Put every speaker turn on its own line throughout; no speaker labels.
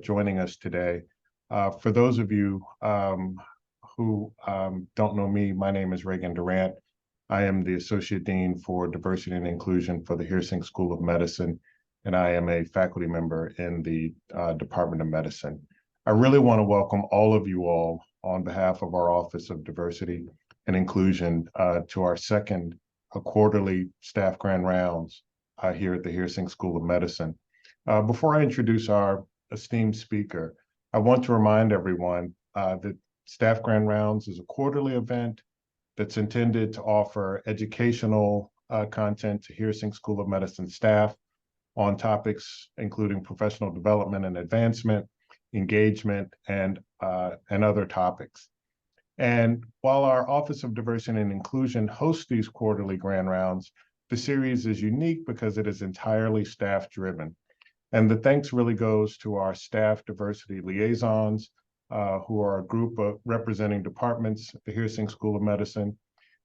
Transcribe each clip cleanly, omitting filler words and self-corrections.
joining us today. For those of you who don't know me, my name is Reagan Durant. I am the Associate Dean for Diversity and Inclusion for the Hearsing School of Medicine, and I am a faculty member in the Department of Medicine. I really want to welcome all of you all on behalf of our Office of Diversity and Inclusion to our second quarterly staff grand rounds here at the Hearsing School of Medicine. Before I introduce our esteemed speaker, I want to remind everyone that Staff Grand Rounds is a quarterly event that's intended to offer educational content to Hearsing School of Medicine staff on topics including professional development and advancement, engagement, and other topics. And while our Office of Diversity and Inclusion hosts these quarterly Grand Rounds, the series is unique because it is entirely staff-driven. And the thanks really goes to our staff diversity liaisons, who are a group of representing departments at the Hearsing School of Medicine.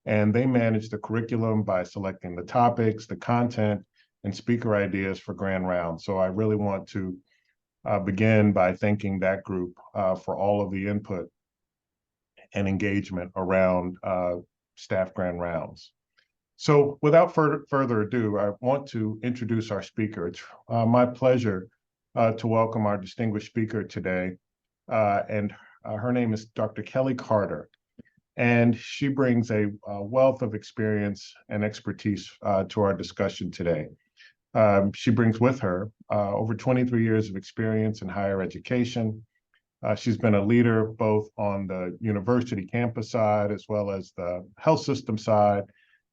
And they manage the curriculum by selecting the topics, the content, and speaker ideas for Grand Rounds. So I really want to begin by thanking that group for all of the input and engagement around staff Grand Rounds. So without further ado, I want to introduce our speaker. It's my pleasure to welcome our distinguished speaker today. And her name is Dr. Kellie Carter. And she brings a wealth of experience and expertise to our discussion today. She brings with her over 23 years of experience in higher education. She's been a leader both on the university campus side as well as the health system side.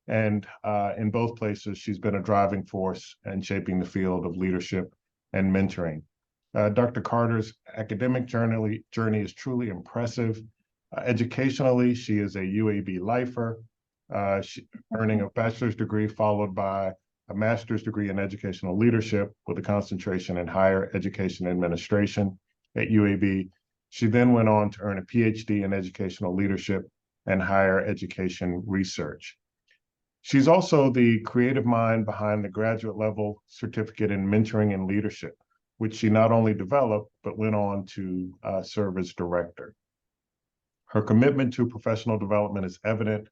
And in both places, she's been a driving force in shaping the field of leadership and mentoring. Dr. Carter's academic journey is truly impressive. Educationally, she is a UAB lifer, earning a bachelor's degree followed by a master's degree in educational leadership with a concentration in higher education administration at UAB. She then went on to earn a PhD in educational leadership and higher education research. She's also the creative mind behind the graduate level certificate in mentoring and leadership, which she not only developed, but went on to serve as director. Her commitment to professional development is evident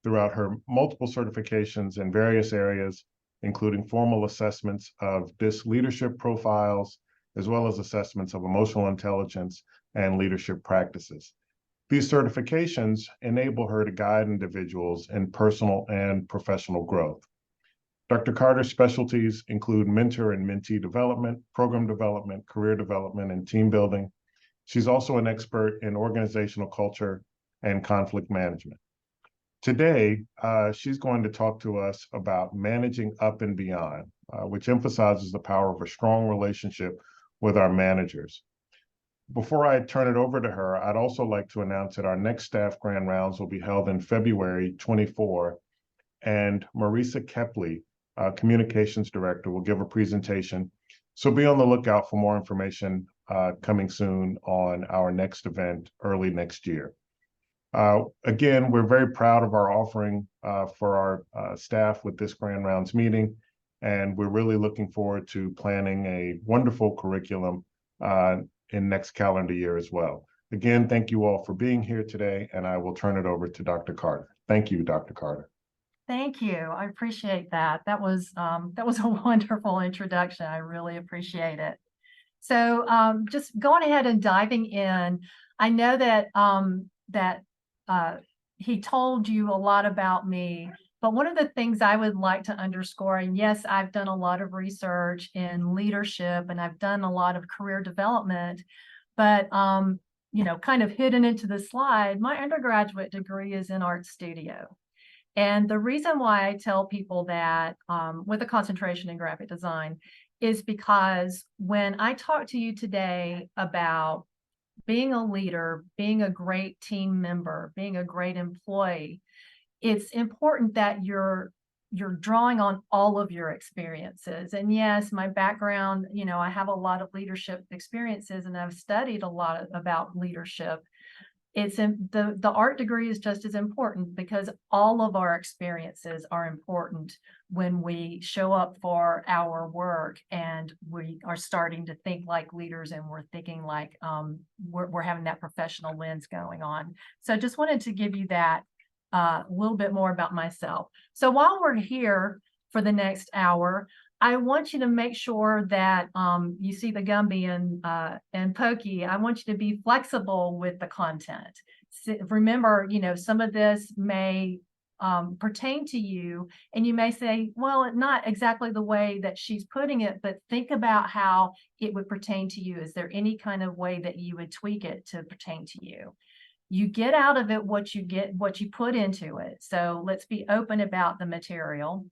throughout her multiple certifications in various areas, including formal assessments of DISC leadership profiles, as well as assessments of emotional intelligence and leadership practices. These certifications enable her to guide individuals in personal and professional growth. Dr. Carter's specialties include mentor and mentee development, program development, career development, and team building. She's also an expert in organizational culture and conflict management. Today, she's going to talk to us about managing up and beyond, which emphasizes the power of a strong relationship with our managers. Before I turn it over to her, I'd also like to announce that our next staff grand rounds will be held in February 24, and Marisa Kellie, communications director, will give a presentation. So be on the lookout for more information coming soon on our next event early next year. Again, we're very proud of our offering for our staff with this grand rounds meeting, and we're really looking forward to planning a wonderful curriculum in next calendar year as well. Again, thank you all for being here today, and I will turn it over to Dr. Carter. Thank you, Dr. Carter.
Thank you. I appreciate that. That was a wonderful introduction. I really appreciate it. So just going ahead and diving in, I know that he told you a lot about me, but one of the things I would like to underscore, and yes, I've done a lot of research in leadership and I've done a lot of career development, but kind of hidden into the slide, my undergraduate degree is in art studio. And the reason why I tell people that with a concentration in graphic design is because when I talk to you today about being a leader, being a great team member, being a great employee, it's important that you're drawing on all of your experiences. And yes, my background, I have a lot of leadership experiences and I've studied a lot about leadership, It's in the art degree is just as important because all of our experiences are important when we show up for our work and we are starting to think like leaders and we're thinking like we're having that professional lens going on. So just wanted to give you that a little bit more about myself. So while we're here for the next hour, I want you to make sure that you see the Gumby and Pokey. I want you to be flexible with the content. Remember, some of this may pertain to you, and you may say, well, not exactly the way that she's putting it, but think about how it would pertain to you. Is there any kind of way that you would tweak it to pertain to you? You get out of it what you put into it. So let's be open about the material.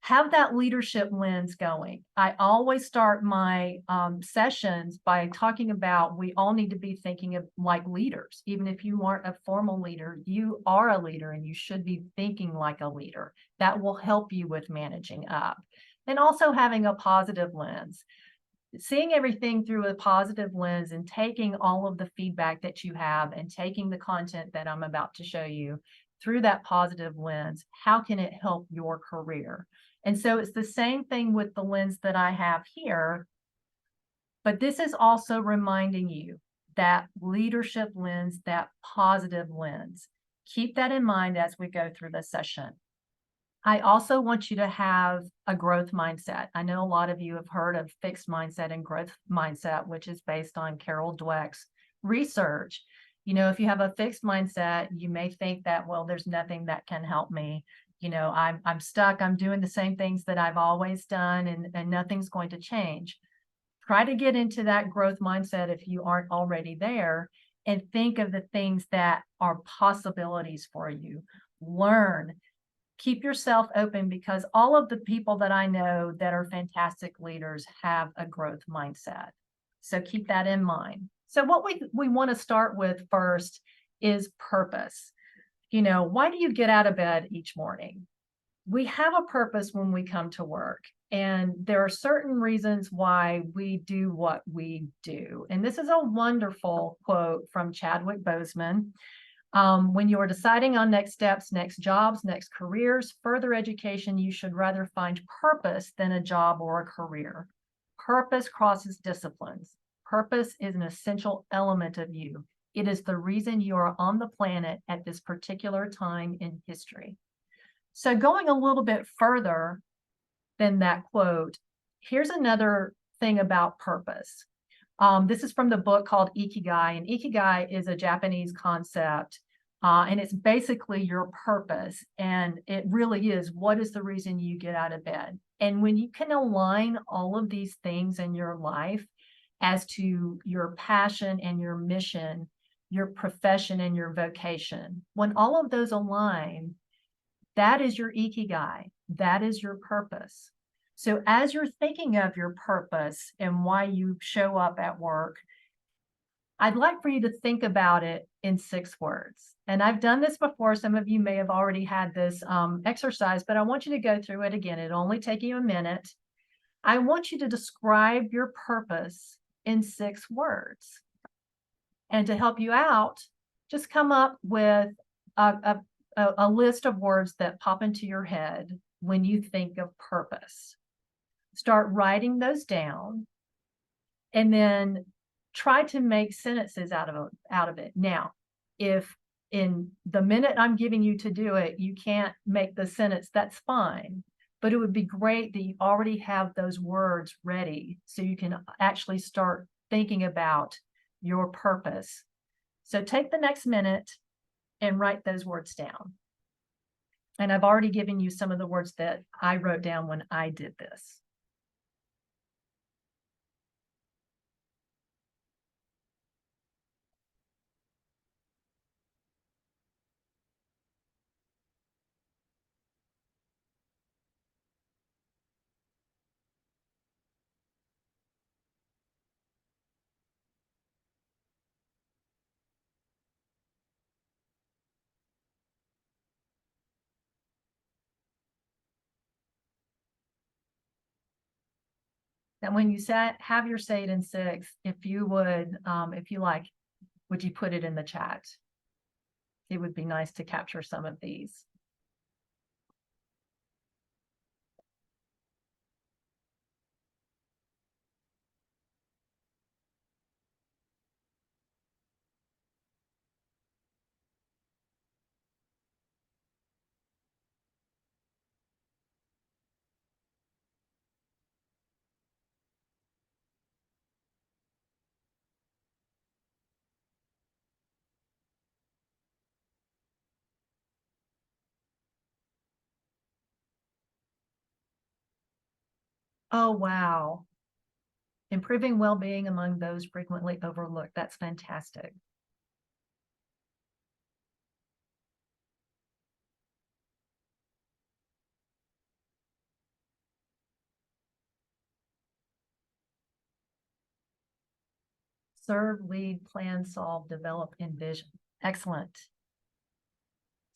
Have that leadership lens going. I always start my sessions by talking about we all need to be thinking of like leaders. Even if you aren't a formal leader, you are a leader and you should be thinking like a leader. That will help you with managing up. And also having a positive lens. Seeing everything through a positive lens and taking all of the feedback that you have and taking the content that I'm about to show you through that positive lens, how can it help your career? And so it's the same thing with the lens that I have here, but this is also reminding you that leadership lens, that positive lens. Keep that in mind as we go through the session. I also want you to have a growth mindset. I know a lot of you have heard of fixed mindset and growth mindset, which is based on Carol Dweck's research. If you have a fixed mindset, you may think that, well, there's nothing that can help me. I'm stuck. I'm doing the same things that I've always done and nothing's going to change. Try to get into that growth mindset if you aren't already there and think of the things that are possibilities for you. Learn. Keep yourself open because all of the people that I know that are fantastic leaders have a growth mindset. So keep that in mind. So what we want to start with first is purpose. Why do you get out of bed each morning? We have a purpose when we come to work, and there are certain reasons why we do what we do. And this is a wonderful quote from Chadwick Boseman. When you are deciding on next steps, next jobs, next careers, further education, you should rather find purpose than a job or a career. Purpose crosses disciplines. Purpose is an essential element of you. It is the reason you are on the planet at this particular time in history. So going a little bit further than that quote, here's another thing about purpose. This is from the book called Ikigai, and Ikigai is a Japanese concept, and it's basically your purpose, and it really is what is the reason you get out of bed. And when you can align all of these things in your life as to your passion and your mission, your profession and your vocation, when all of those align, that is your Ikigai, that is your purpose. So as you're thinking of your purpose and why you show up at work, I'd like for you to think about it in 6 words. And I've done this before. Some of you may have already had this exercise, but I want you to go through it again. It'll only take you a minute. I want you to describe your purpose in 6 words. And to help you out, just come up with a list of words that pop into your head when you think of purpose. Start writing those down and then try to make sentences out of it. Now, if in the minute I'm giving you to do it, you can't make the sentence, that's fine. But it would be great that you already have those words ready so you can actually start thinking about your purpose. So take the next minute and write those words down. And I've already given you some of the words that I wrote down when I did this. That when you have your say it in 6, if you would, if you like, would you put it in the chat? it would be nice to capture some of these. Oh, wow. Improving well-being among those frequently overlooked. That's fantastic. Serve, lead, plan, solve, develop, envision. Excellent.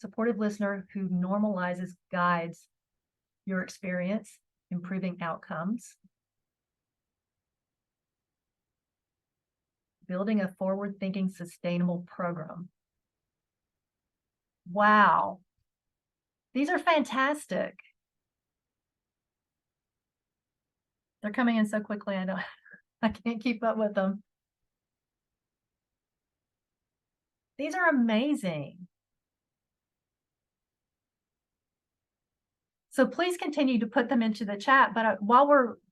Supportive listener who normalizes, guides your experience, improving outcomes. Building a forward-thinking, sustainable program. Wow. These are fantastic. They're coming in so quickly, I can't keep up with them. These are amazing. So please continue to put them into the chat, but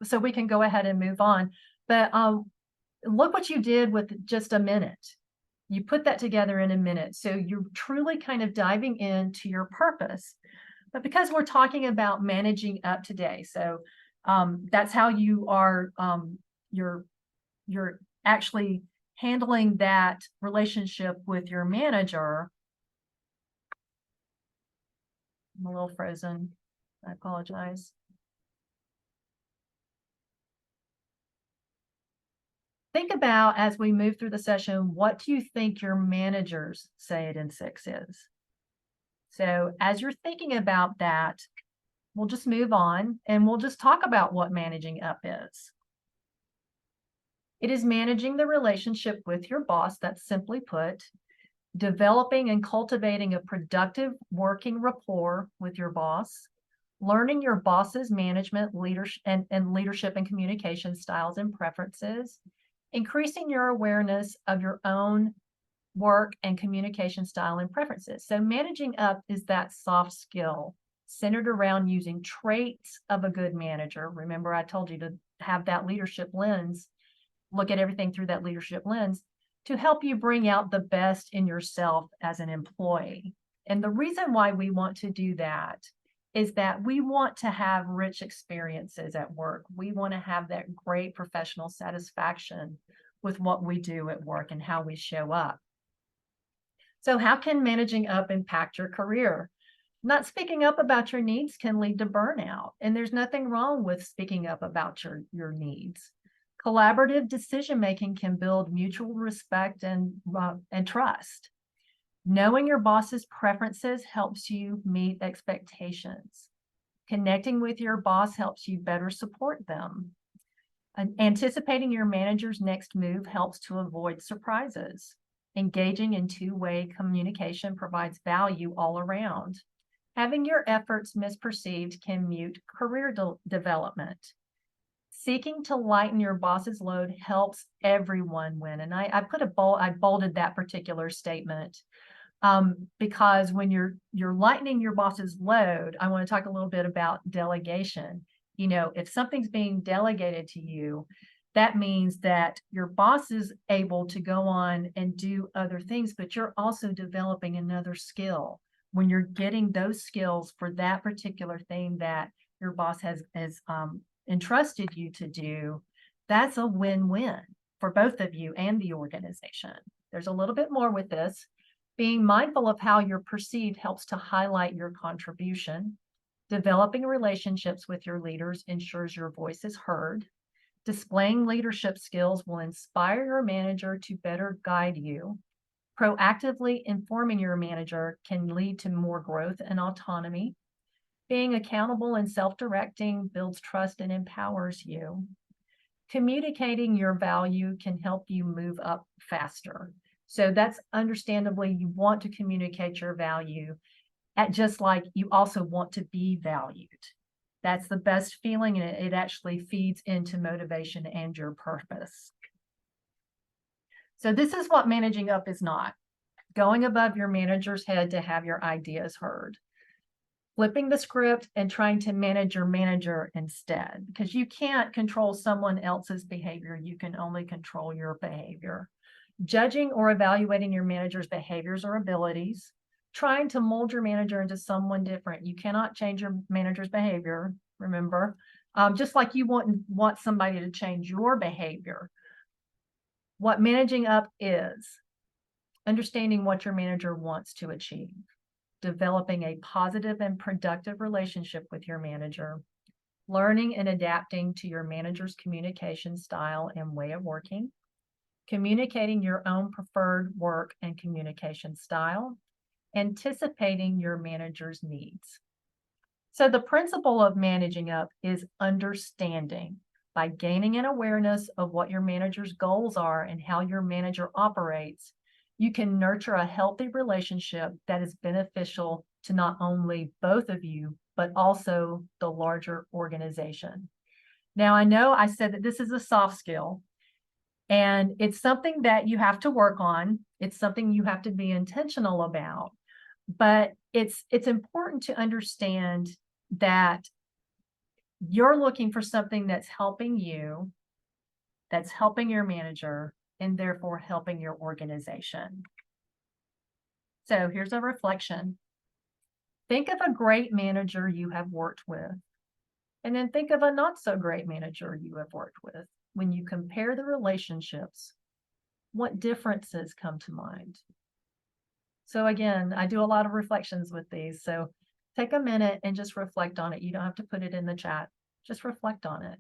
so we can go ahead and move on. But look what you did with just a minute. You put that together in a minute. So you're truly kind of diving into your purpose. But because we're talking about managing up today, so that's how you are, you're actually handling that relationship with your manager. I'm a little frozen. I apologize. Think about, as we move through the session, what do you think your managers say it in 6 is? So as you're thinking about that, we'll just move on and we'll just talk about what managing up is. It is managing the relationship with your boss, that's simply put, developing and cultivating a productive working rapport with your boss, learning your boss's management, leadership and communication styles and preferences, increasing your awareness of your own work and communication style and preferences. So managing up is that soft skill centered around using traits of a good manager. Remember, I told you to have that leadership lens, look at everything through that leadership lens to help you bring out the best in yourself as an employee. And the reason why we want to do that is that we want to have rich experiences at work. We want to have that great professional satisfaction with what we do at work and how we show up. So how can managing up impact your career? Not speaking up about your needs can lead to burnout, and there's nothing wrong with speaking up about your needs. Collaborative decision-making can build mutual respect and trust. Knowing your boss's preferences helps you meet expectations. Connecting with your boss helps you better support them. Anticipating your manager's next move helps to avoid surprises. Engaging in two-way communication provides value all around. Having your efforts misperceived can mute career development. Seeking to lighten your boss's load helps everyone win. And I bolded that particular statement because when you're lightening your boss's load, I want to talk a little bit about delegation. You know, if something's being delegated to you, that means that your boss is able to go on and do other things, but you're also developing another skill. When you're getting those skills for that particular thing that your boss has entrusted you to do, that's a win-win for both of you and the organization. There's a little bit more with this. Being mindful of how you're perceived helps to highlight your contribution. Developing relationships with your leaders ensures your voice is heard. Displaying leadership skills will inspire your manager to better guide you. Proactively informing your manager can lead to more growth and autonomy. Being accountable and self-directing builds trust and empowers you. Communicating your value can help you move up faster. So that's understandably, you want to communicate your value, at just like you also want to be valued. That's the best feeling, and it actually feeds into motivation and your purpose. So this is what managing up is not. Going above your manager's head to have your ideas heard. Flipping the script and trying to manage your manager instead, because you can't control someone else's behavior. You can only control your behavior. Judging or evaluating your manager's behaviors or abilities. Trying to mold your manager into someone different. You cannot change your manager's behavior, remember, just like you want somebody to change your behavior. What managing up is: understanding what your manager wants to achieve, developing a positive and productive relationship with your manager, learning and adapting to your manager's communication style and way of working, communicating your own preferred work and communication style, anticipating your manager's needs. So the principle of managing up is understanding. By gaining an awareness of what your manager's goals are and how your manager operates, you can nurture a healthy relationship that is beneficial to not only both of you, but also the larger organization. Now, I know I said that this is a soft skill, and it's something that you have to work on. It's something you have to be intentional about, but it's important to understand that you're looking for something that's helping you, that's helping your manager, and therefore helping your organization. So here's a reflection. Think of a great manager you have worked with, and then think of a not so great manager you have worked with. When you compare the relationships, what differences come to mind? So again, I do a lot of reflections with these. So take a minute and just reflect on it. You don't have to put it in the chat. Just reflect on it.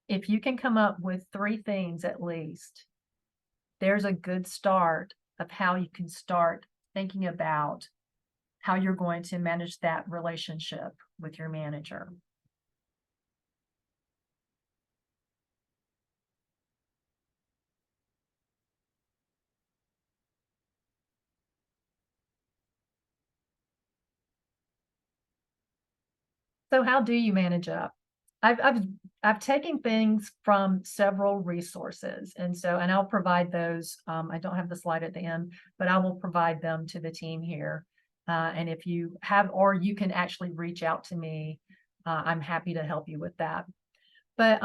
If you can come up with 3 things at least, there's a good start of how you can start thinking about how you're going to manage that relationship with your manager. So how do you manage up? I've taken things from several resources, and I'll provide those. I don't have the slide at the end, but I will provide them to the team here. And if you have, or you can actually reach out to me, I'm happy to help you with that. But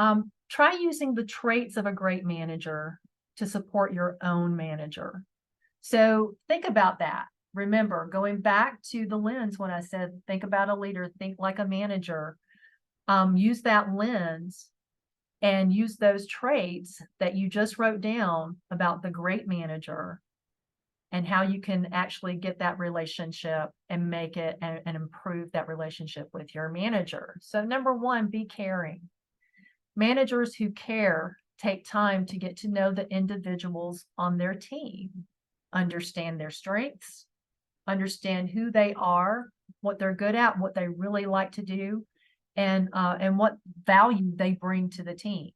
try using the traits of a great manager to support your own manager. So think about that. Remember, going back to the lens when I said, think about a leader, think like a manager. Use that lens and use those traits that you just wrote down about the great manager and how you can actually get that relationship and make it and improve that relationship with your manager. So number 1, be caring. Managers who care take time to get to know the individuals on their team, understand their strengths, understand who they are, what they're good at, what they really like to do, and what value they bring to the team.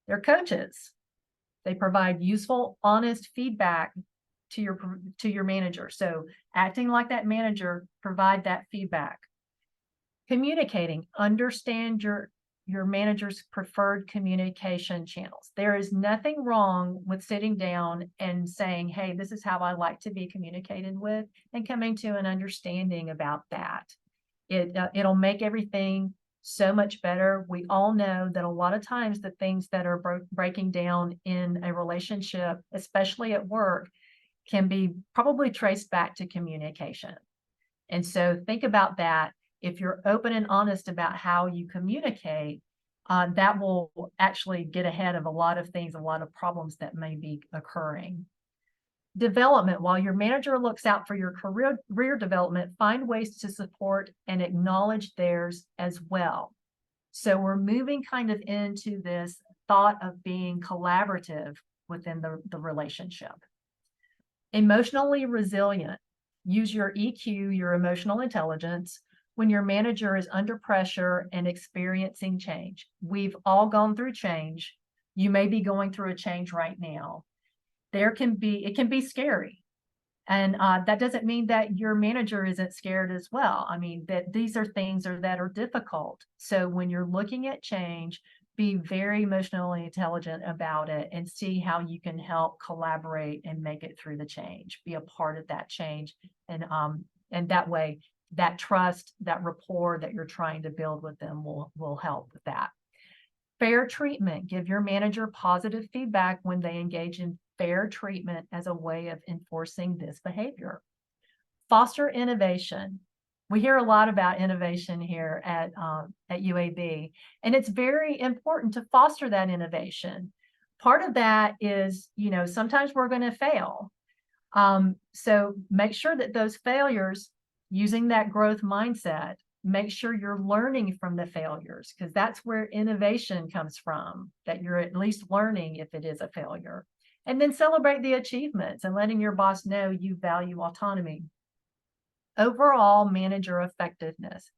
They're coaches. They provide useful, honest feedback to your manager. So acting like that manager, provide that feedback. Communicating, understand your manager's preferred communication channels. There is nothing wrong with sitting down and saying, hey, this is how I like to be communicated with, and coming to an understanding about that. It'll make everything so much better. We all know that a lot of times the things that are breaking down in a relationship, especially at work, can be probably traced back to communication. And so think about that. If you're open and honest about how you communicate, that will actually get ahead of a lot of things, a lot of problems that may be occurring. Development. While your manager looks out for your career development, find ways to support and acknowledge theirs as well. So we're moving kind of into this thought of being collaborative within the relationship. Emotionally resilient. Use your EQ, your emotional intelligence, when your manager is under pressure and experiencing change. We've all gone through change. You may be going through a change right now. It can be scary. And that doesn't mean that your manager isn't scared as well. I mean, that these are things that are difficult. So when you're looking at change, be very emotionally intelligent about it and see how you can help collaborate and make it through the change. Be a part of that change. And that way, that trust, that rapport that you're trying to build with them will help with that. Fair treatment. Give your manager positive feedback when they engage in fair treatment as a way of enforcing this behavior. Foster innovation. We hear a lot about innovation here at UAB, and it's very important to foster that innovation. Part of that is, sometimes we're going to fail. So make sure that those failures, using that growth mindset, make sure you're learning from the failures, because that's where innovation comes from, that you're at least learning if it is a failure. And then celebrate the achievements and letting your boss know you value autonomy. Overall manager effectiveness.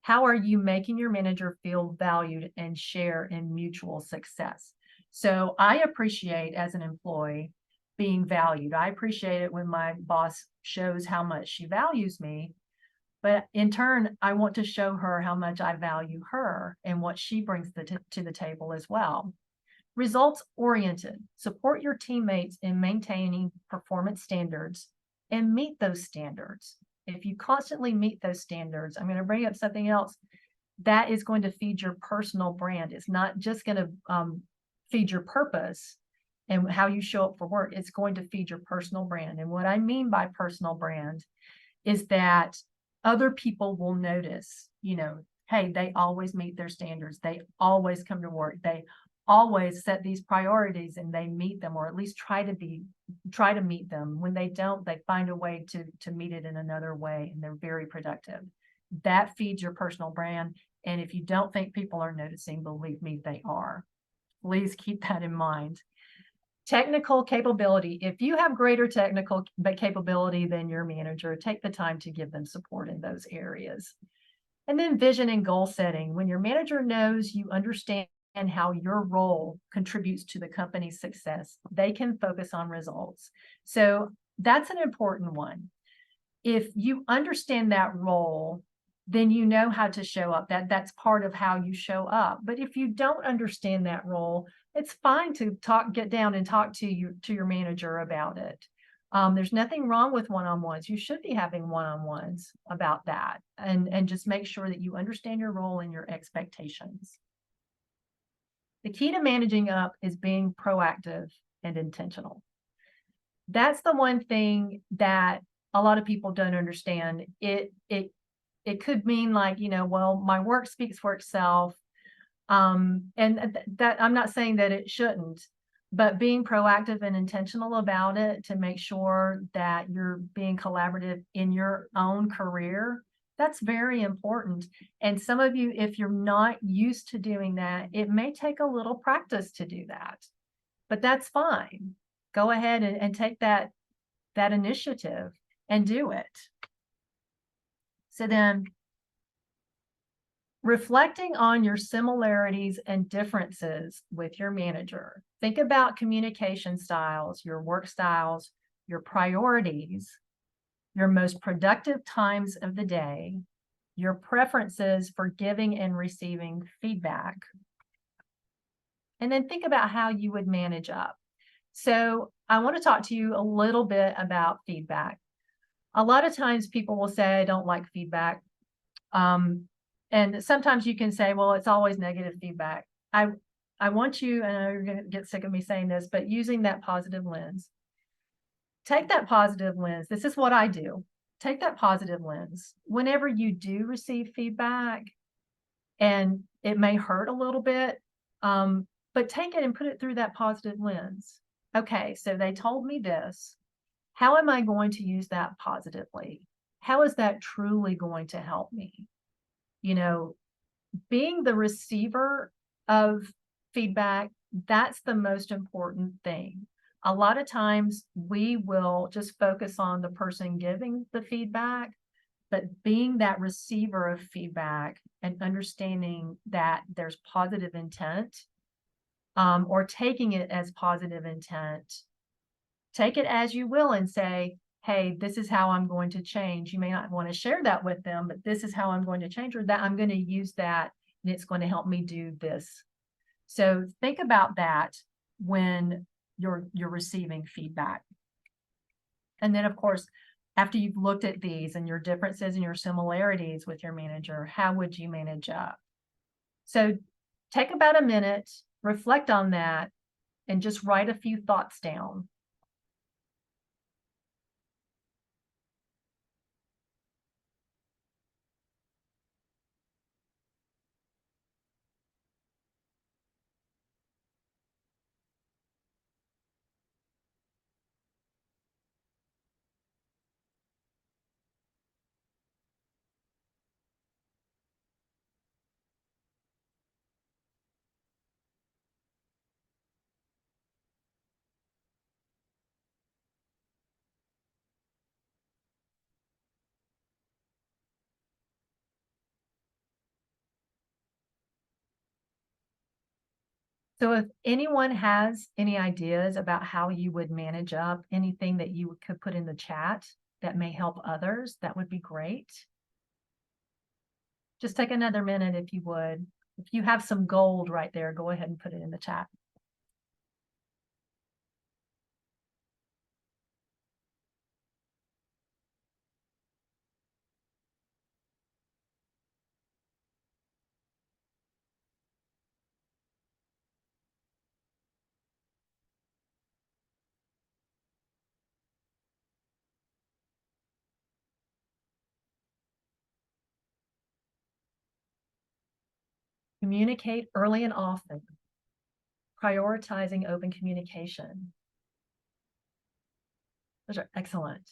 How are you making your manager feel valued and share in mutual success? So I appreciate, as an employee, being valued. I appreciate it when my boss shows how much she values me. But in turn, I want to show her how much I value her and what she brings to the table as well. Results oriented. Support your teammates in maintaining performance standards and meet those standards. If you constantly meet those standards, I'm going to bring up something else that is going to feed your personal brand. It's not just going to feed your purpose and how you show up for work. It's going to feed your personal brand. And what I mean by personal brand is that other people will notice, hey, they always meet their standards. They always come to work. They always set these priorities and they meet them, or at least try to meet them. When they don't, they find a way to meet it in another way, and they're very productive. That feeds your personal brand. And if you don't think people are noticing, believe me, they are. Please keep that in mind. Technical capability. If you have greater technical capability than your manager, take the time to give them support in those areas. And then vision and goal setting. When your manager knows you understand and how your role contributes to the company's success, they can focus on results. So that's an important one. If you understand that role, then you know how to show up. That's part of how you show up. But if you don't understand that role, it's fine to get down and talk to your manager about it. There's nothing wrong with one-on-ones. You should be having one-on-ones about that, and just make sure that you understand your role and your expectations. The key to managing up is being proactive and intentional. That's the one thing that a lot of people don't understand. It could mean like, well, my work speaks for itself. And that I'm not saying that it shouldn't, but being proactive and intentional about it to make sure that you're being collaborative in your own career, that's very important. And some of you, if you're not used to doing that, it may take a little practice to do that, but that's fine. Go ahead and take that initiative and do it. So then, reflecting on your similarities and differences with your manager. Think about communication styles, your work styles, your priorities, your most productive times of the day, your preferences for giving and receiving feedback. And then think about how you would manage up. So I want to talk to you a little bit about feedback. A lot of times people will say, I don't like feedback. And sometimes you can say, well, it's always negative feedback. I want you, and I know you're going to get sick of me saying this, but using that positive lens. Take that positive lens. This is what I do. Take that positive lens. Whenever you do receive feedback, and it may hurt a little bit, but take it and put it through that positive lens. Okay, so they told me this. How am I going to use that positively? How is that truly going to help me? Being the receiver of feedback that's the most important thing. A lot of times we will just focus on the person giving the feedback, but being that receiver of feedback and understanding that there's positive intent, or taking it as positive intent, take it as you will and say, hey, this is how I'm going to change. You may not want to share that with them, but this is how I'm going to change, or that I'm going to use that and it's going to help me do this. So think about that when you're receiving feedback. And then of course, after you've looked at these and your differences and your similarities with your manager, how would you manage up? So take about a minute, reflect on that, and just write a few thoughts down. So if anyone has any ideas about how you would manage up, anything that you could put in the chat that may help others, that would be great. Just take another minute if you would. If you have some gold right there, go ahead and put it in the chat. Communicate early and often. Prioritizing open communication. Those are excellent.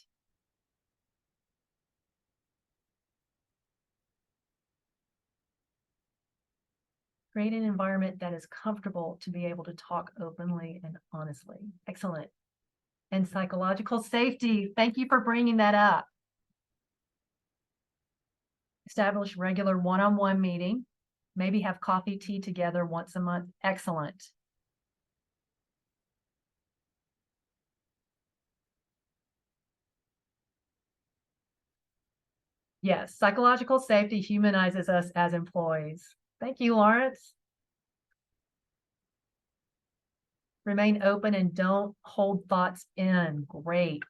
Create an environment that is comfortable to be able to talk openly and honestly. Excellent. And psychological safety. Thank you for bringing that up. Establish regular one-on-one meeting. Maybe have coffee, tea together once a month. Excellent. Yes, psychological safety humanizes us as employees. Thank you, Lawrence. Remain open and don't hold thoughts in. Great.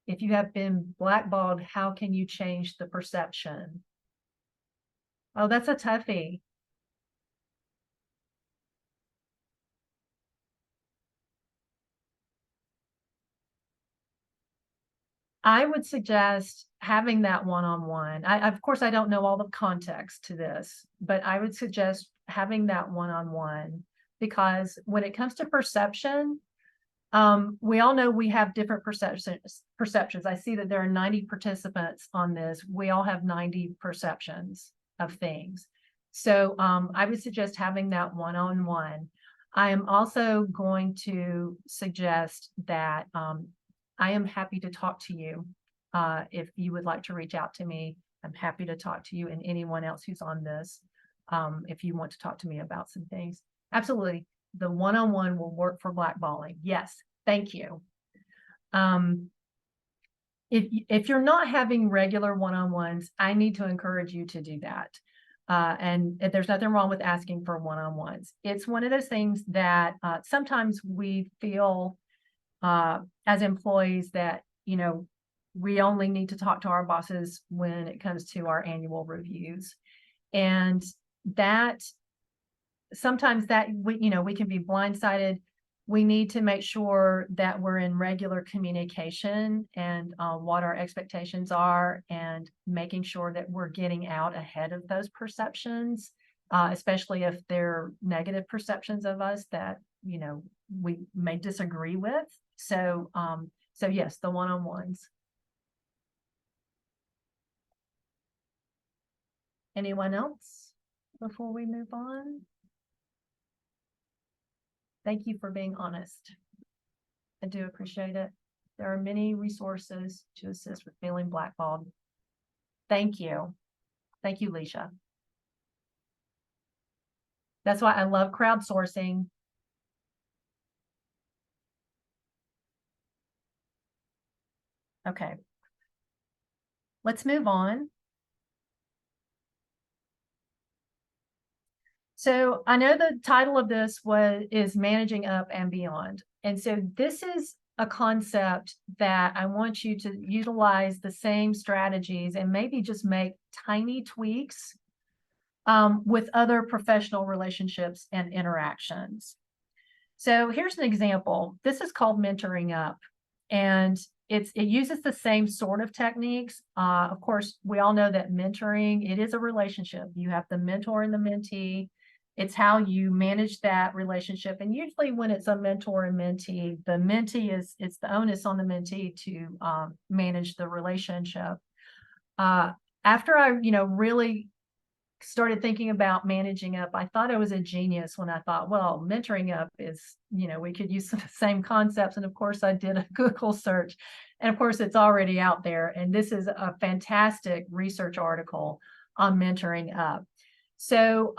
If you have been blackballed, how can you change the perception? Oh, that's a toughie. I would suggest having that one-on-one. Of course, I don't know all the context to this, but I would suggest having that one-on-one, because when it comes to perception, we all know we have different perceptions. I see that there are 90 participants on this. We all have 90 perceptions of things. So I would suggest having that one-on-one. I am also going to suggest that I am happy to talk to you. If you would like to reach out to me, I'm happy to talk to you and anyone else who's on this. If you want to talk to me about some things, absolutely. The one-on-one will work for blackballing. Yes, thank you. If you're not having regular one-on-ones, I need to encourage you to do that. And there's nothing wrong with asking for one-on-ones. It's one of those things that sometimes we feel as employees that, you know, we only need to talk to our bosses when it comes to our annual reviews. And that sometimes that we can be blindsided. We need to make sure that we're in regular communication and what our expectations are, and making sure that we're getting out ahead of those perceptions, especially if they're negative perceptions of us that, you know, we may disagree with. So, so yes, the one-on-ones. Anyone else before we move on? Thank you for being honest. I do appreciate it. There are many resources to assist with feeling blackballed. Thank you. Thank you, Leisha. That's why I love crowdsourcing. Okay. Let's move on. So I know the title of this is Managing Up and Beyond. And so this is a concept that I want you to utilize the same strategies and maybe just make tiny tweaks with other professional relationships and interactions. So here's an example. This is called mentoring up, and it uses the same sort of techniques. Of course, we all know that mentoring, it is a relationship. You have the mentor and the mentee. It's how you manage that relationship. And usually when it's a mentor and mentee, the mentee it's the onus on the mentee to manage the relationship. After I, really started thinking about managing up, I thought I was a genius when I thought, well, mentoring up is, we could use the same concepts. And of course, I did a Google search. And of course, it's already out there. And this is a fantastic research article on mentoring up. So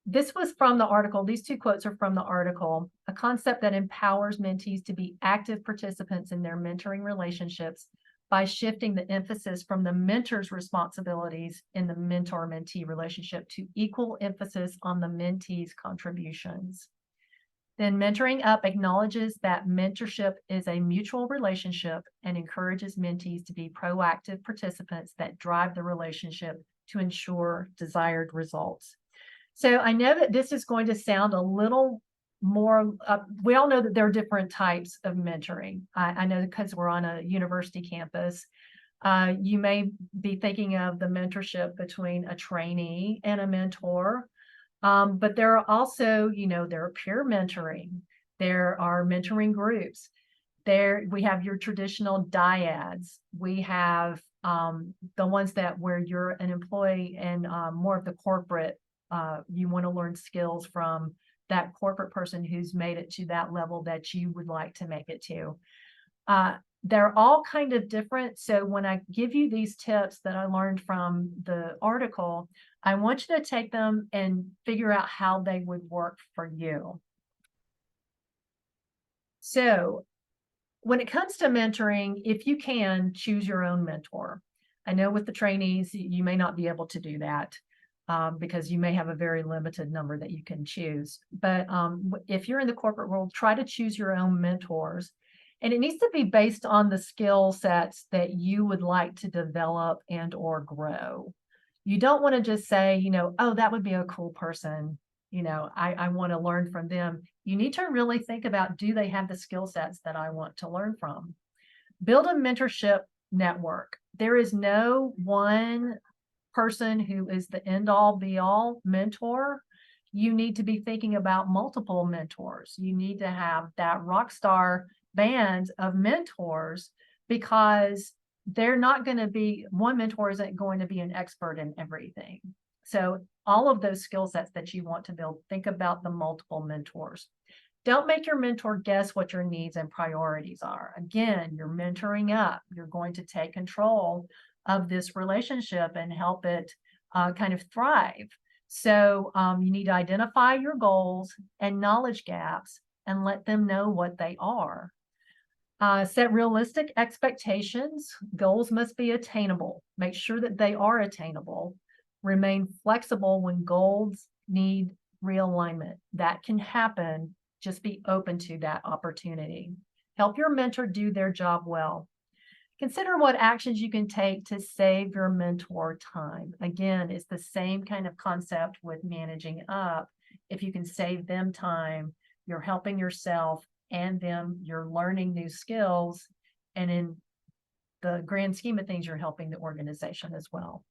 this was from the article. These two quotes are from the article. A concept that empowers mentees to be active participants in their mentoring relationships by shifting the emphasis from the mentor's responsibilities in the mentor-mentee relationship to equal emphasis on the mentee's contributions. Then mentoring up acknowledges that mentorship is a mutual relationship and encourages mentees to be proactive participants that drive the relationship to ensure desired results. So I know that this is going to sound a little more, we all know that there are different types of mentoring. I know because we're on a university campus. You may be thinking of the mentorship between a trainee and a mentor. But there are also, there are peer mentoring. There are mentoring groups. We have your traditional dyads. We have the ones where you're an employee and more of the corporate, you want to learn skills from that corporate person who's made it to that level that you would like to make it to. They're all kind of different. So when I give you these tips that I learned from the article, I want you to take them and figure out how they would work for you. So when it comes to mentoring, if you can, choose your own mentor. I know with the trainees, you may not be able to do that. Because you may have a very limited number that you can choose. But if you're in the corporate world, try to choose your own mentors. And it needs to be based on the skill sets that you would like to develop and or grow. You don't want to just say, oh, that would be a cool person. I want to learn from them. You need to really think about, do they have the skill sets that I want to learn from? Build a mentorship network. There is no one person who is the end all be all mentor. You need to be thinking about multiple mentors. You need to have that rock star band of mentors, because one mentor isn't going to be an expert in everything. So all of those skill sets that you want to build, think about the multiple mentors. Don't make your mentor guess what your needs and priorities are. Again, you're mentoring up. You're going to take control of this relationship and help it kind of thrive. So you need to identify your goals and knowledge gaps and let them know what they are. Set realistic expectations. Goals must be attainable. Make sure that they are attainable. Remain flexible when goals need realignment. That can happen. Just be open to that opportunity. Help your mentor do their job well. Consider what actions you can take to save your mentor time. Again, it's the same kind of concept with managing up. If you can save them time, you're helping yourself and them, you're learning new skills. And in the grand scheme of things, you're helping the organization as well.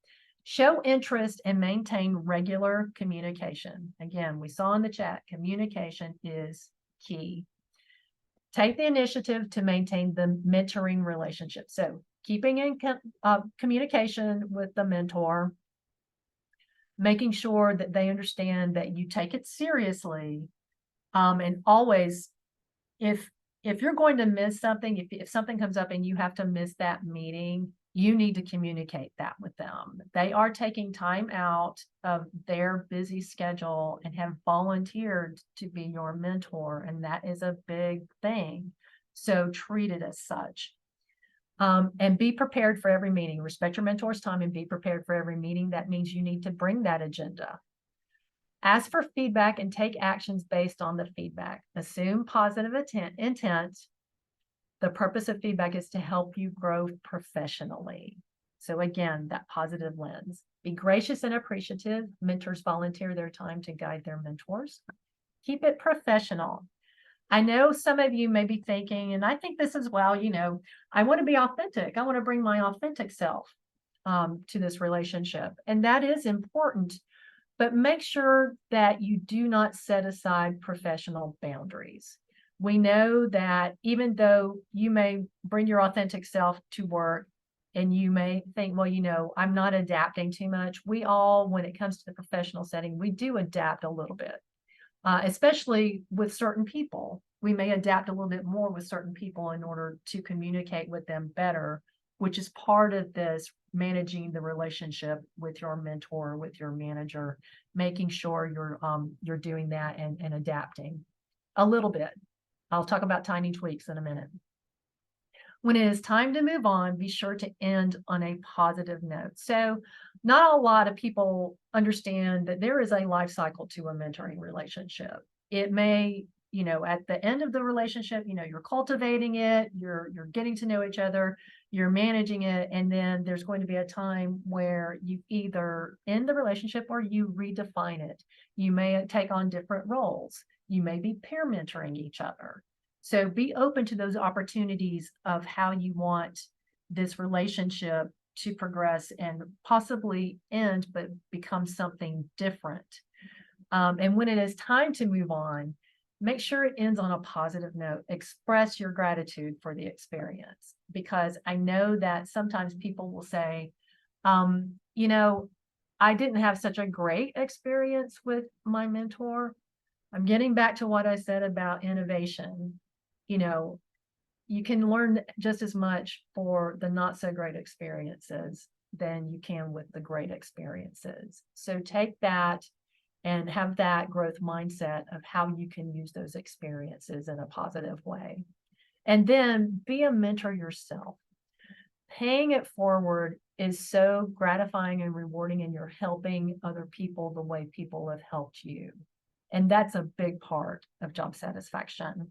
Show interest and maintain regular communication. Again, we saw in the chat, communication is key. Take the initiative to maintain the mentoring relationship. So keeping in communication with the mentor, making sure that they understand that you take it seriously. And always, if you're going to miss something, if something comes up and you have to miss that meeting, you need to communicate that with them. They are taking time out of their busy schedule and have volunteered to be your mentor, and that is a big thing. So treat it as such. And be prepared for every meeting. Respect your mentor's time and be prepared for every meeting. That means you need to bring that agenda. Ask for feedback and take actions based on the feedback. Assume positive intent. The purpose of feedback is to help you grow professionally. So again, that positive lens. Be gracious and appreciative. Mentors volunteer their time to guide their mentors. Keep it professional. I know some of you may be thinking, and I think this as well, I want to be authentic. I want to bring my authentic self to this relationship. And that is important. But make sure that you do not set aside professional boundaries. We know that even though you may bring your authentic self to work and you may think, well, I'm not adapting too much. We all, when it comes to the professional setting, we do adapt a little bit, especially with certain people. We may adapt a little bit more with certain people in order to communicate with them better, which is part of this managing the relationship with your mentor, with your manager, making sure you're doing that and adapting a little bit. I'll talk about tiny tweaks in a minute. When it is time to move on, be sure to end on a positive note. So not a lot of people understand that there is a life cycle to a mentoring relationship. It may, at the end of the relationship, you're cultivating it, you're getting to know each other, you're managing it, and then there's going to be a time where you either end the relationship or you redefine it. You may take on different roles. You may be peer mentoring each other. So be open to those opportunities of how you want this relationship to progress and possibly end, but become something different. And when it is time to move on, make sure it ends on a positive note. Express your gratitude for the experience, because I know that sometimes people will say, I didn't have such a great experience with my mentor. I'm getting back to what I said about innovation. You can learn just as much for the not so great experiences than you can with the great experiences. So take that and have that growth mindset of how you can use those experiences in a positive way. And then be a mentor yourself. Paying it forward is so gratifying and rewarding, and you're helping other people the way people have helped you. And that's a big part of job satisfaction.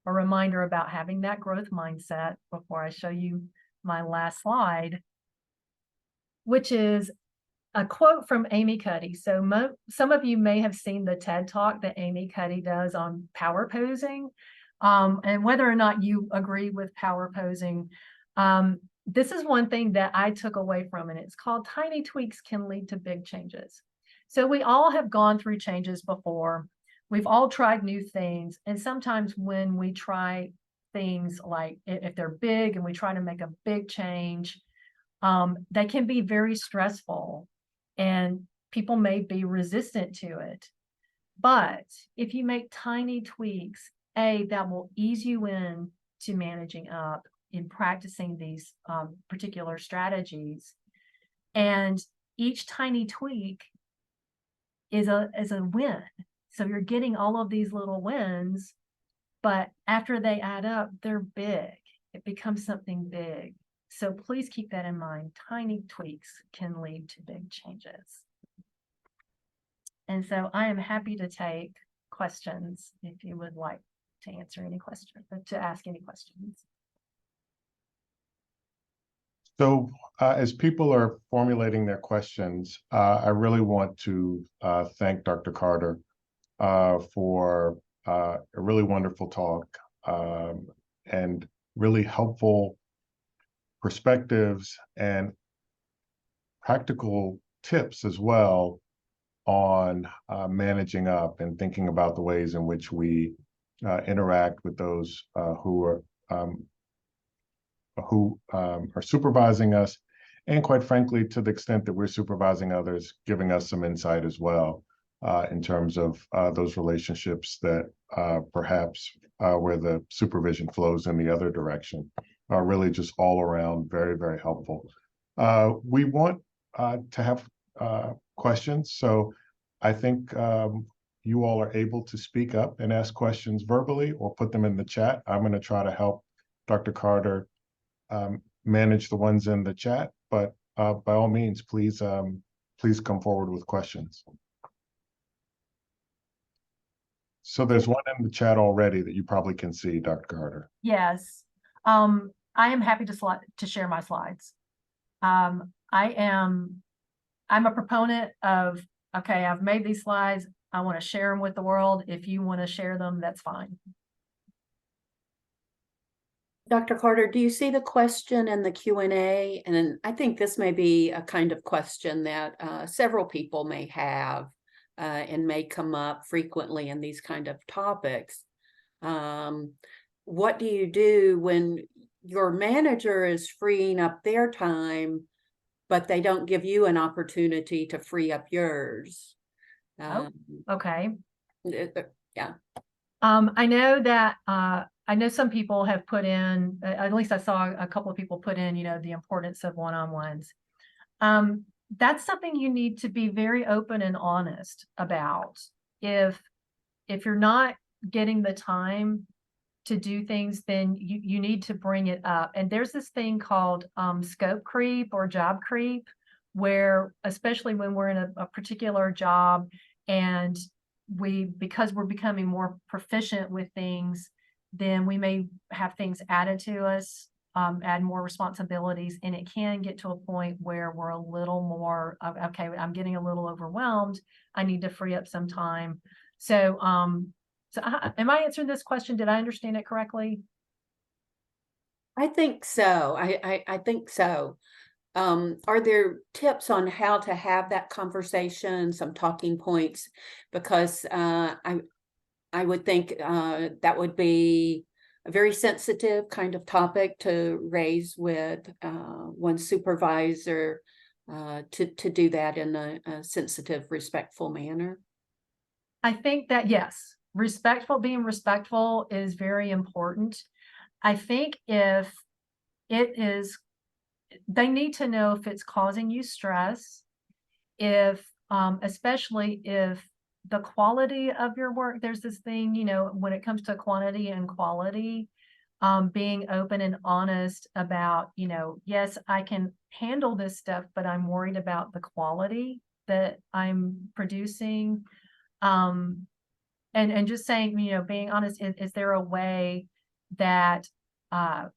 A reminder about having that growth mindset before I show you my last slide, which is a quote from Amy Cuddy. So some of you may have seen the TED Talk that Amy Cuddy does on power posing. And whether or not you agree with power posing, this is one thing that I took away from it. It's called tiny tweaks can lead to big changes. So we all have gone through changes before. We've all tried new things. And sometimes when we try things, like if they're big and we try to make a big change, they can be very stressful and people may be resistant to it. But if you make tiny tweaks, that will ease you in to managing up in practicing these particular strategies. And each tiny tweak is a win. So you're getting all of these little wins, but after they add up, they're big. It becomes something big. So please keep that in mind. Tiny tweaks can lead to big changes. And so I am happy to take questions if you would like to answer any questions, to ask any questions.
So as people are formulating their questions, I really want to thank Dr. Carter for a really wonderful talk and really helpful perspectives and practical tips as well on managing up and thinking about the ways in which we interact with those who are supervising us, and quite frankly, to the extent that we're supervising others, giving us some insight as well in terms of those relationships that perhaps where the supervision flows in the other direction are really just all around very, very helpful. We want to have questions, so I think you all are able to speak up and ask questions verbally or put them in the chat. I'm going to try to help Dr. Carter manage the ones in the chat, but by all means, please come forward with questions. So there's one in the chat already that you probably can see, Dr. Carter.
Yes. I am happy to share my slides. I'm a proponent of, okay, I've made these slides. I want to share them with the world. If you want to share them, that's fine.
Dr. Carter, do you see the question in the Q&A? And I think this may be a kind of question that several people may have and may come up frequently in these kind of topics. What do you do when your manager is freeing up their time, but they don't give you an opportunity to free up yours?
Okay.
Yeah.
I know that I know some people have put in, at least I saw a couple of people put in, the importance of one-on-ones. That's something you need to be very open and honest about. If you're not getting the time to do things, then you need to bring it up. And there's this thing called scope creep or job creep, where especially when we're in a particular job and because we're becoming more proficient with things, then we may have things added to us, add more responsibilities, and it can get to a point where we're a little more, okay, I'm getting a little overwhelmed. I need to free up some time. So, am I answering this question? Did I understand it correctly?
I think so. I think so. Are there tips on how to have that conversation, some talking points? Because I would think that would be a very sensitive kind of topic to raise with one supervisor to do that in a sensitive, respectful manner.
I think that, yes, being respectful is very important. I think if they need to know if it's causing you stress, especially if the quality of your work, there's this thing, when it comes to quantity and quality, being open and honest about, yes, I can handle this stuff, but I'm worried about the quality that I'm producing. And just saying, being honest, is there a way that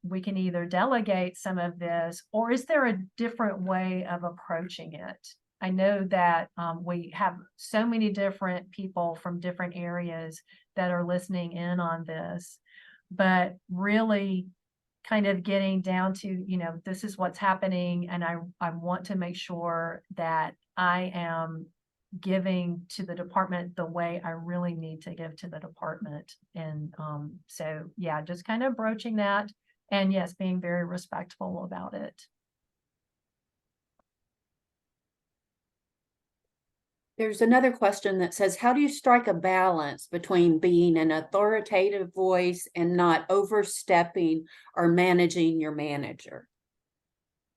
we can either delegate some of this, or is there a different way of approaching it? I know that we have so many different people from different areas that are listening in on this, but really kind of getting down to, this is what's happening, and I want to make sure that I am giving to the department the way I really need to give to the department. And so, yeah, just kind of broaching that, and yes, being very respectful about it.
There's another question that says, how do you strike a balance between being an authoritative voice and not overstepping or managing your manager?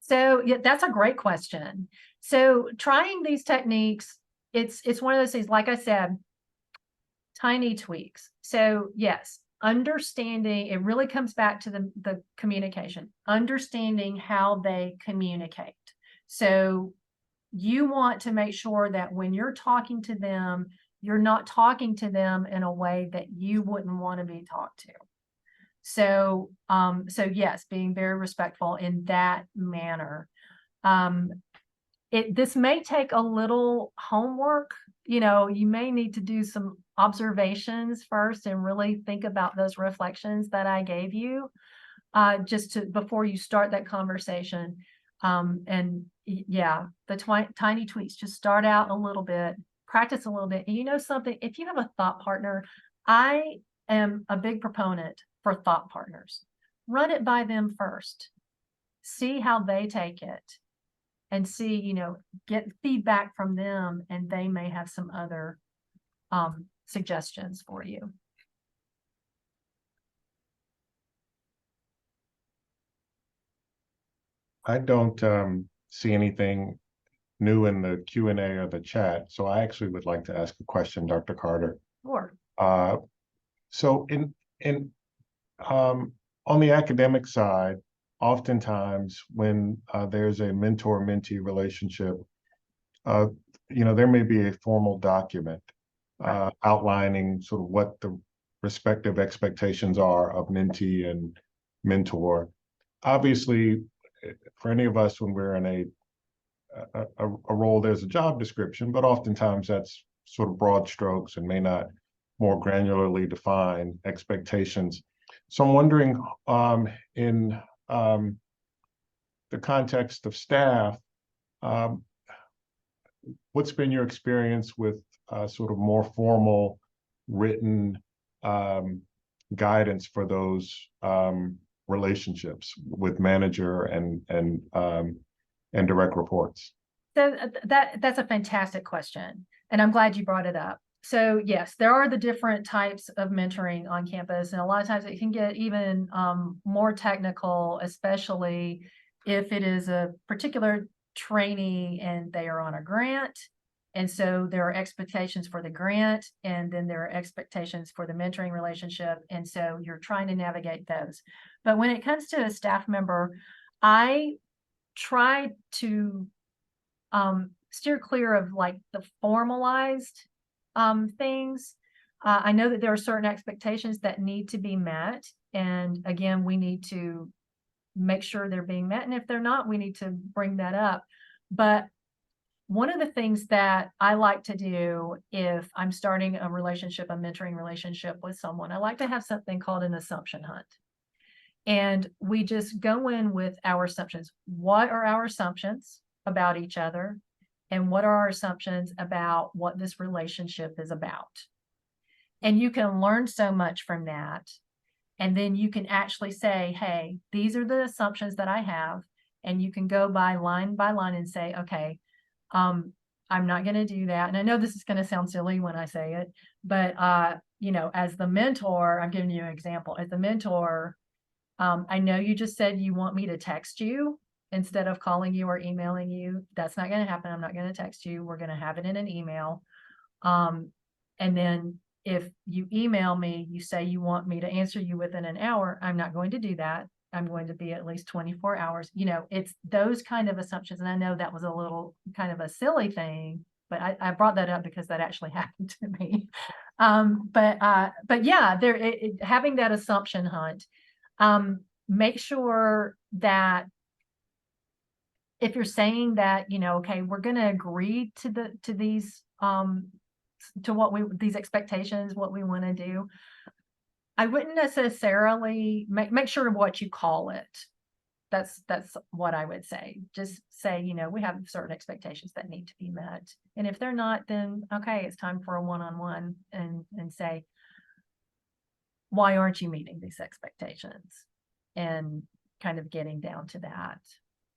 So yeah, that's a great question. So trying these techniques, it's one of those things, like I said, tiny tweaks. So yes, understanding, it really comes back to the communication, understanding how they communicate. So you want to make sure that when you're talking to them, you're not talking to them in a way that you wouldn't want to be talked to. So, yes, being very respectful in that manner. This may take a little homework. You may need to do some observations first and really think about those reflections that I gave you, before you start that conversation. And yeah, the tiny tweaks, just start out a little bit, practice a little bit. And something, if you have a thought partner, I am a big proponent for thought partners. Run it by them first. See how they take it. and see, get feedback from them, and they may have some other suggestions for you.
I don't see anything new in the Q&A or the chat, so I actually would like to ask a question, Dr. Carter.
Sure.
So in on the academic side, oftentimes when there's a mentor-mentee relationship, there may be a formal document outlining sort of what the respective expectations are of mentee and mentor. Obviously, for any of us, when we're in a role, there's a job description, but oftentimes that's sort of broad strokes and may not more granularly define expectations. So I'm wondering, in the context of staff, what's been your experience with sort of more formal written guidance for those relationships with manager and direct reports?
So that's a fantastic question, and I'm glad you brought it up. So yes, there are the different types of mentoring on campus, and a lot of times it can get even more technical, especially if it is a particular trainee and they are on a grant. And so there are expectations for the grant, and then there are expectations for the mentoring relationship. And so you're trying to navigate those. But when it comes to a staff member, I try to steer clear of like the formalized things. I know that there are certain expectations that need to be met. And again, we need to make sure they're being met. And if they're not, we need to bring that up. But one of the things that I like to do if I'm starting a relationship, a mentoring relationship with someone, I like to have something called an assumption hunt. And we just go in with our assumptions. What are our assumptions about each other? And what are our assumptions about what this relationship is about? And you can learn so much from that. And then you can actually say, hey, these are the assumptions that I have. And you can go by line and say, okay, I'm not going to do that. And I know this is going to sound silly when I say it, but, as the mentor, I'm giving you an example. As the mentor, I know you just said you want me to text you instead of calling you or emailing you. That's not going to happen. I'm not going to text you. We're going to have it in an email. And then if you email me, you say you want me to answer you within an hour. I'm not going to do that. I'm going to be at least 24 hours. It's those kind of assumptions. And I know that was a little kind of a silly thing, but I brought that up because that actually happened to me. But yeah, having that assumption hunt, make sure that if you're saying that, okay, we're going to agree to these, to these expectations, what we want to do. I wouldn't necessarily make sure of what you call it. That's what I would say. Just say, we have certain expectations that need to be met. And if they're not, then okay, it's time for a one-on-one and say, why aren't you meeting these expectations? And kind of getting down to that.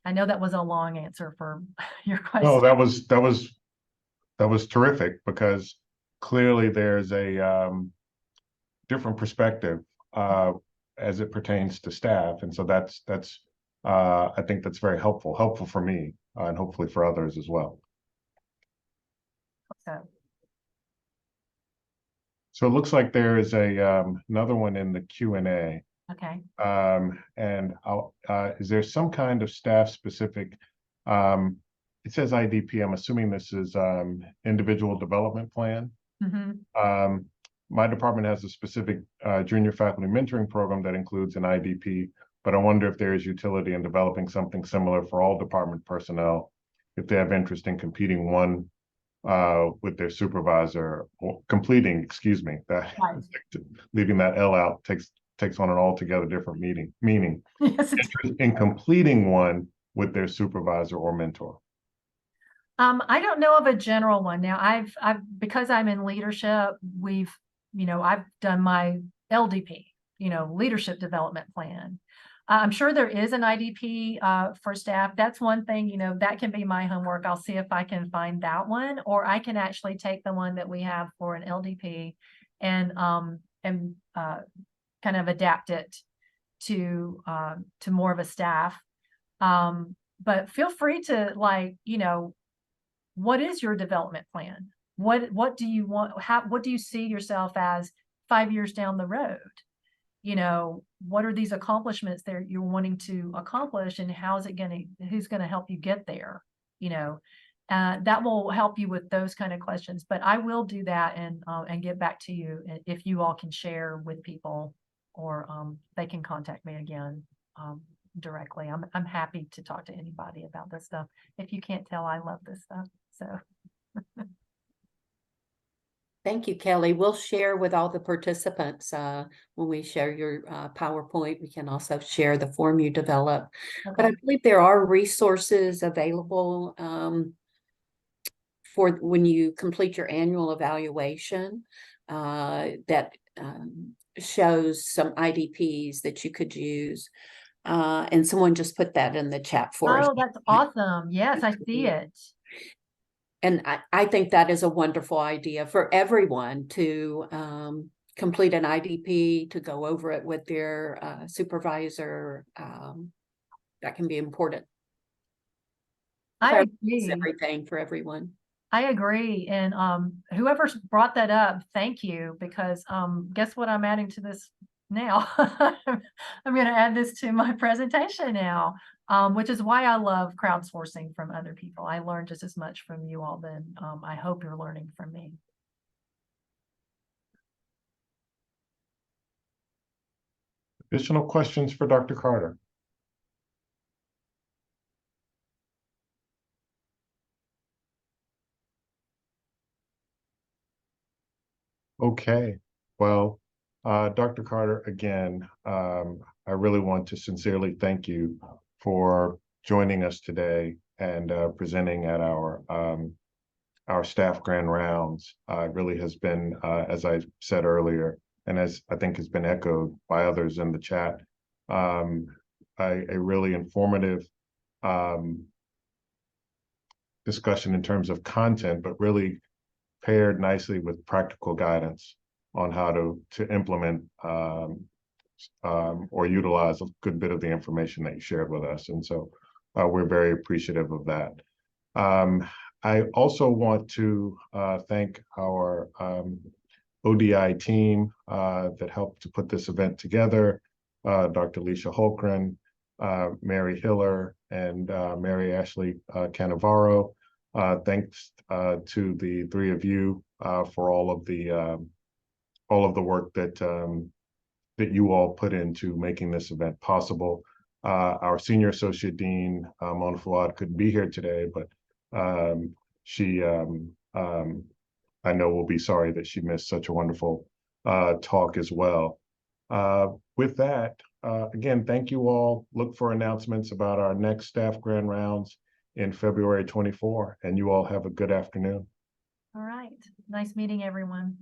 I know that was a long answer for your question.
No, that was terrific, because clearly there's a different perspective as it pertains to staff, and so that's I think that's very helpful for me, and hopefully for others as well. So it looks like there is another one in the Q&A.
Okay.
And is there some kind of staff specific? It says IDP. I'm assuming this is individual development plan.
Mm-hmm.
My department has a specific junior faculty mentoring program that includes an IDP, but I wonder if there is utility in developing something similar for all department personnel if they have interest in completing one with their supervisor, or completing, excuse me, that
Right.
leaving that L out takes on an altogether different meaning.
Yes,
in completing one with their supervisor or mentor.
I don't know of a general one. Now I've because I'm in leadership, I've done my LDP, leadership development plan. I'm sure there is an IDP for staff. That's one thing, that can be my homework. I'll see if I can find that one, or I can actually take the one that we have for an LDP and kind of adapt it to more of a staff. But feel free to, like, what is your development plan? What do you want? What do you see yourself as 5 years down the road? What are these accomplishments that you're wanting to accomplish, and who's going to help you get there? That will help you with those kind of questions. But I will do that and get back to you if you all can share with people, or they can contact me again directly. I'm happy to talk to anybody about this stuff. If you can't tell, I love this stuff. So.
Thank you, Kelly. We'll share with all the participants when we share your PowerPoint. We can also share the form you develop.
Okay.
But I believe there are resources available for when you complete your annual evaluation that shows some IDPs that you could use. And someone just put that in the chat for us.
Oh, that's awesome. Yes, I see it.
And I think that is a wonderful idea for everyone to complete an IDP, to go over it with their supervisor. That can be important.
I agree.
Everything for everyone.
I agree. And whoever brought that up, thank you, because guess what I'm adding to this now? I'm going to add this to my presentation now, which is why I love crowdsourcing from other people. I learn just as much from you all than I hope you're learning from me.
Additional questions for Dr. Carter? Okay, well, Dr. Carter, again, I really want to sincerely thank you for joining us today and presenting at our staff grand rounds. It really has been, as I said earlier, and as I think has been echoed by others in the chat, a really informative discussion in terms of content, but really paired nicely with practical guidance on how to implement or utilize a good bit of the information that you shared with us. And so we're very appreciative of that. I also want to thank our ODI team that helped to put this event together, Dr. Leisha Holgren, Mary Hiller, and Mary Ashley Cannavaro. Thanks to the three of you for all of the work that you all put into making this event possible. Our Senior Associate Dean, Mona Fawad, couldn't be here today, but she, I know, will be sorry that she missed such a wonderful talk as well. With that, again, thank you all. Look for announcements about our next staff grand rounds in February 24, and you all have a good afternoon.
All right. Nice meeting everyone.